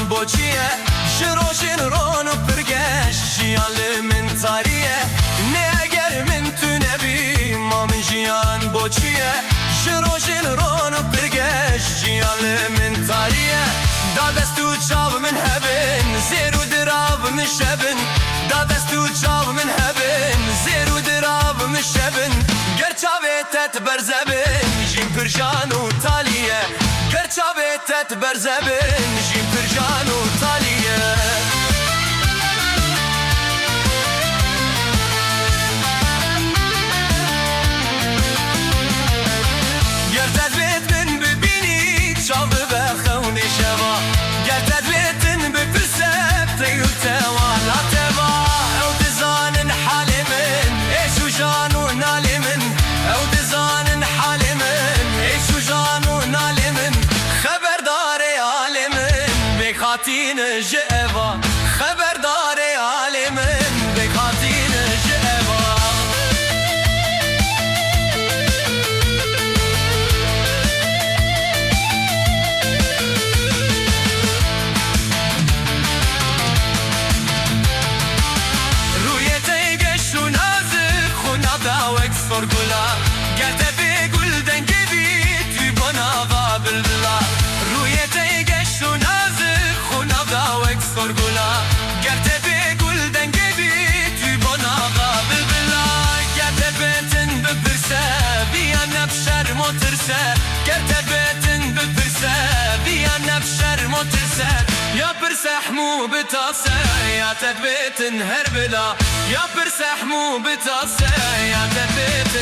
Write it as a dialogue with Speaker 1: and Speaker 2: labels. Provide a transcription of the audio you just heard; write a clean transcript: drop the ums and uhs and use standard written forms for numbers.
Speaker 1: بوچیه شروشن رون و پرگش جیال من تاریه نه اگر من تو نبی ما من جیان بوچیه شروشن رون و پرگش جیال من تاریه دادستو چاو من هبن زیر و دراب من شبن دادستو چاو من هبن زیر و دراب من شبن گرچاویتت برزبن جیم پرجان و تالیه گرچاویتت برزبن جیم پرجان و تالیه گرتت بیت من ببینی چاو بخونی شوا گرتت بیتن بپرسب تیو توالا توا او دزانن حالی من ایشو جانو نالی من او دزانن حالی من ایشو جانو نالی من خبرداری حالی من بخاتین جئوا خبرداری حالی من بخاتین جئوا sorgula gerte be gulden gibi tüy bana va bülbüla rüyete geçtu nazı khuna da vek sorgula gerte be gulden gibi tüy bana va bülbüla gerte betin büpürse bir an nefşer motirse gerte betin büpürse bir an nefşer motirse ya persahmu bitase ya tedbetin her bila ya persahmu bitase ya tedbet